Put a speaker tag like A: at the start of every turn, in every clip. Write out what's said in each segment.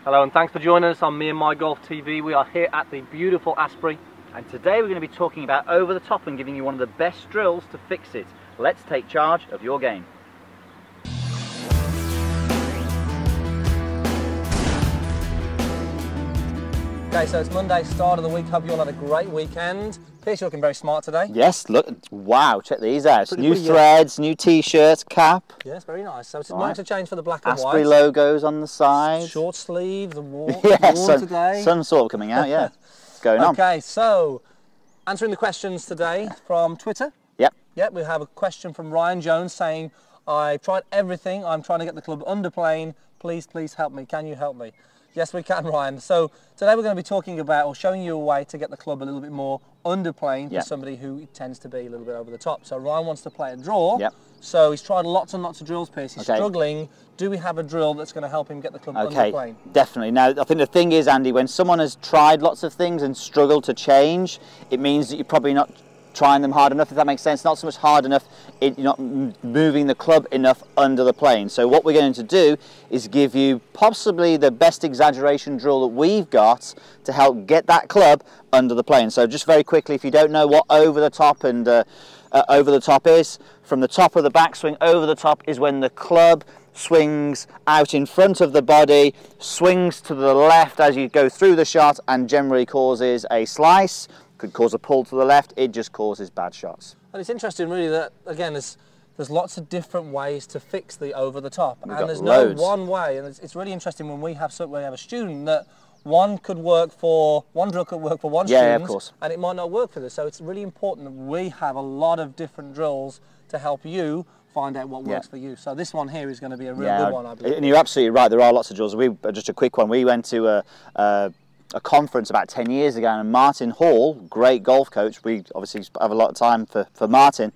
A: Hello and thanks for joining us on Meandmygolf TV. We are here at the beautiful Asprey.
B: And today we're going to be talking about over the top and giving you one of the best drills to fix it. Let's take charge of your game.
A: Okay, so it's Monday, start of the week. Hope you all had a great weekend. Pierce, you're looking very smart today.
B: Yes, look, wow, check these out.
A: Pretty
B: New threads, new t-shirts, cap.
A: Yes, very nice. So it's nice to change for the black and
B: Asprey
A: white.
B: logos on the side.
A: Short sleeves and warm,
B: Yeah,
A: warm today.
B: Sun sort of coming out, yeah. It's going on.
A: Okay, so answering the questions today from Twitter. Yep, we have a question from Ryan Jones saying, I tried everything. I'm trying to get the club under plane. Please help me. Can you help me? Yes, we can, Ryan. So today we're going to be talking about or showing you a way to get the club a little bit more under plane for somebody who tends to be a little bit over the top. So Ryan wants to play a draw.
B: Yep.
A: So he's tried lots and lots of drills, Pierce. He's struggling. Do we have a drill that's going to help him get the club under plane?
B: Definitely. Now, I think the thing is, Andy, when someone has tried lots of things and struggled to change, it means that you're probably not trying them hard enough, if that makes sense. Not so much hard enough, you're not moving the club enough under the plane. So what we're going to do is give you possibly the best exaggeration drill that we've got to help get that club under the plane. So just very quickly, if you don't know what over the top and over the top is, from the top of the backswing, over the top is when the club swings out in front of the body, swings to the left as you go through the shot, and generally causes a slice. Could cause a pull to the left. It just causes bad shots.
A: And it's interesting really that, again, there's lots of different ways to fix the over the top, and there's no one way. And it's really interesting when we have a student that one drill could work for one student,
B: of course,
A: and it might not work for this. So it's really important that we have a lot of different drills to help you find out what works for you. So this one here is going to be a real good one, I believe.
B: And you're absolutely right. There are lots of drills. Just a quick one. We went to a conference about 10 years ago, and Martin Hall, great golf coach, we obviously have a lot of time for Martin,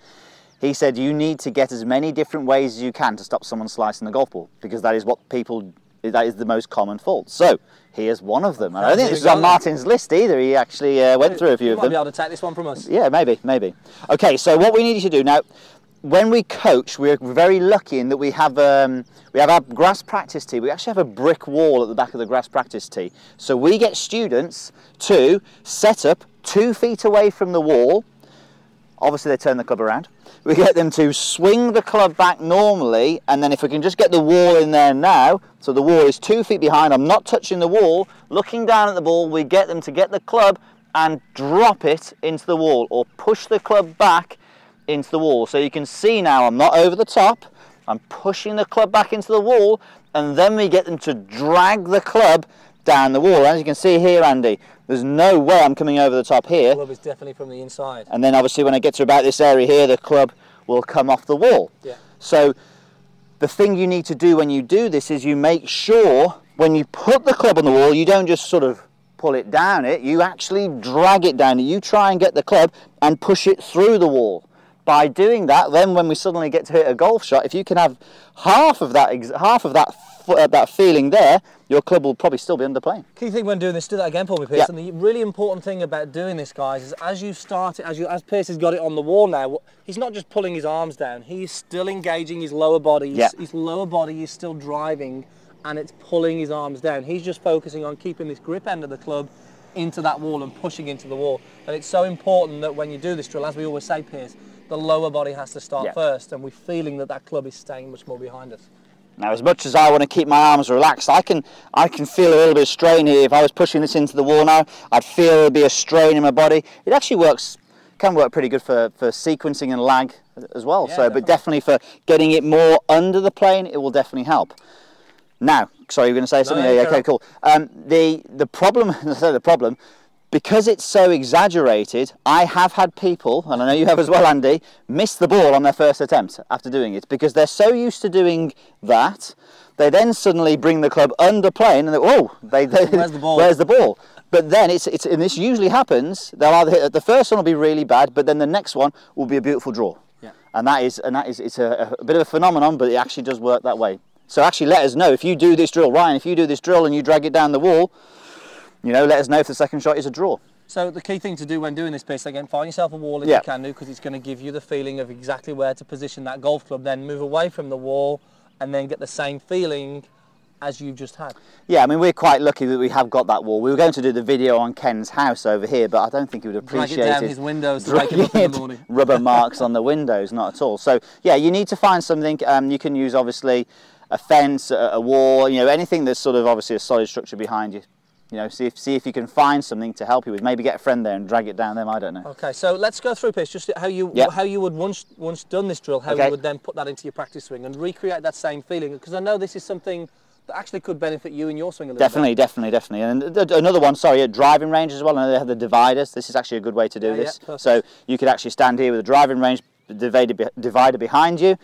B: he said you need to get as many different ways as you can to stop someone slicing the golf ball, because that is that is the most common fault. So here's one of them. I don't think this is on Martin's list either. He actually went through a few of them.
A: You might be able to take this one from us.
B: Yeah, maybe. Okay, so what we need you to do now, when we coach, we're very lucky in that we have our grass practice tee. We actually have a brick wall at the back of the grass practice tee. So we get students to set up 2 feet away from the wall. Obviously they turn the club around. We get them to swing the club back normally, and then if we can just get the wall in there now, so the wall is 2 feet behind, I'm not touching the wall, looking down at the ball, we get them to get the club and drop it into the wall, or push the club back into the wall. So you can see now I'm not over the top, I'm pushing the club back into the wall, and then we get them to drag the club down the wall. As you can see here, Andy, there's no way I'm coming over the top here.
A: The club is definitely from the inside.
B: And then obviously when I get to about this area here, the club will come off the wall.
A: Yeah.
B: So the thing you need to do when you do this is you make sure when you put the club on the wall, you don't just sort of pull it down you actually drag it down. You try and get the club and push it through the wall. By doing that, then when we suddenly get to hit a golf shot, if you can have half of that feeling there, your club will probably still be under plane.
A: Key thing when doing this, do that again for me, Pierce. And the really important thing about doing this, guys, is as you start it, as Pierce has got it on the wall now, he's not just pulling his arms down, he's still engaging his lower body. His lower body is still driving, and it's pulling his arms down. He's just focusing on keeping this grip end of the club into that wall and pushing into the wall. And it's so important that when you do this drill, as we always say, Pierce, the lower body has to start first, and we're feeling that club is staying much more behind us.
B: Now, as much as I want to keep my arms relaxed, I can feel a little bit of strain here. If I was pushing this into the wall now, I'd feel there'd be a strain in my body. It actually can work pretty good for sequencing and lag as well.
A: Yeah,
B: so, but definitely for getting it more under the plane, it will definitely help. Now, sorry, you were going to say something? Yeah, okay, cool. The problem, because it's so exaggerated, I have had people, and I know you have as well, Andy, miss the ball on their first attempt after doing it, because they're so used to doing that, they then suddenly bring the club under plane and
A: where's the ball?
B: Where's the ball? But then and this usually happens, they'll either hit, the first one will be really bad, but then the next one will be a beautiful draw.
A: Yeah.
B: And it's a bit of a phenomenon, but it actually does work that way. So actually let us know if you do this drill, Ryan, if you do this drill and you drag it down the wall, let us know if the second shot is a draw.
A: So the key thing to do when doing this, Pierce, again, find yourself a wall if you can do, because it's going to give you the feeling of exactly where to position that golf club. Then move away from the wall and then get the same feeling as you just had.
B: Yeah, I mean, we're quite lucky that we have got that wall. We were going to do the video on Ken's house over here, but I don't think he would appreciate
A: Drag it down his windows to wake him up in the morning.
B: Rubber marks on the windows, not at all. So yeah, you need to find something. You can use obviously a fence, a wall, you know, anything that's sort of obviously a solid structure behind you. You know, see if you can find something to help you with. Maybe get a friend there and drag it down them. I don't know.
A: Okay, so let's go through, Pierce, just how you would once done this drill, how you would then put that into your practice swing and recreate that same feeling. Because I know this is something that actually could benefit you in your swing a little bit. Definitely.
B: And another one, sorry, at driving range as well. I know they have the dividers. This is actually a good way to do this. So you could actually stand here with a driving range divider behind you,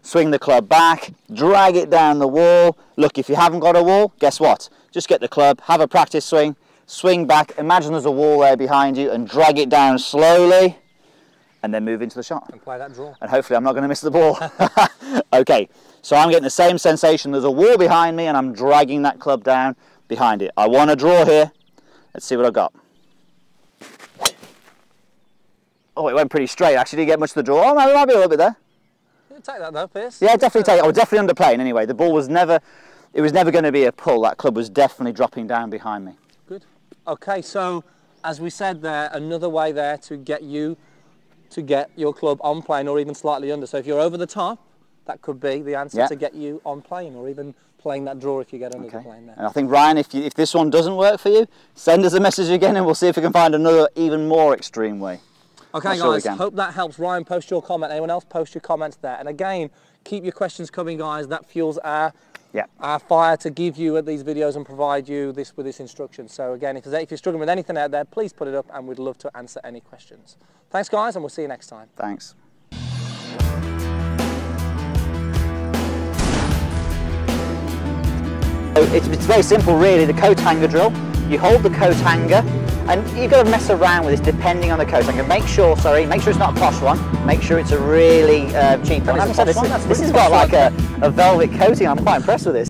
B: swing the club back, drag it down the wall. Look, if you haven't got a wall, guess what? Just get the club, have a practice swing, swing back, imagine there's a wall there behind you and drag it down slowly and then move into the shot.
A: And play that draw.
B: And hopefully I'm not going to miss the ball. Okay, so I'm getting the same sensation. There's a wall behind me and I'm dragging that club down behind it. I want a draw here. Let's see what I've got. Oh, it went pretty straight. Actually, didn't get much of the draw. Oh, no, there might be a little bit there.
A: Take that though, Pierce.
B: Yeah, definitely take it. I was definitely underplaying anyway. The ball was never, it was never going to be a pull. That club was definitely dropping down behind me.
A: Good. Okay, so as we said there, another way there to get you to get your club on plane or even slightly under. So if you're over the top, that could be the answer to get you on plane or even playing that draw if you get under the plane there.
B: And I think, Ryan, if this one doesn't work for you, send us a message again and we'll see if we can find another even more extreme way.
A: Okay guys, hope that helps. Ryan, post your comment. Anyone else, post your comments there. And again, keep your questions coming, guys. That fuels our fire to give you these videos and provide you with this instruction. So again, if you're struggling with anything out there, please put it up and we'd love to answer any questions. Thanks guys, and we'll see you next time.
B: Thanks. It's very simple really, the coat hanger drill. You hold the coat hanger and you've got to mess around with this depending on the coat hanger. Make sure it's not a posh one. Make sure it's a really cheap one. This has got like a velvet coating. I'm quite impressed with this.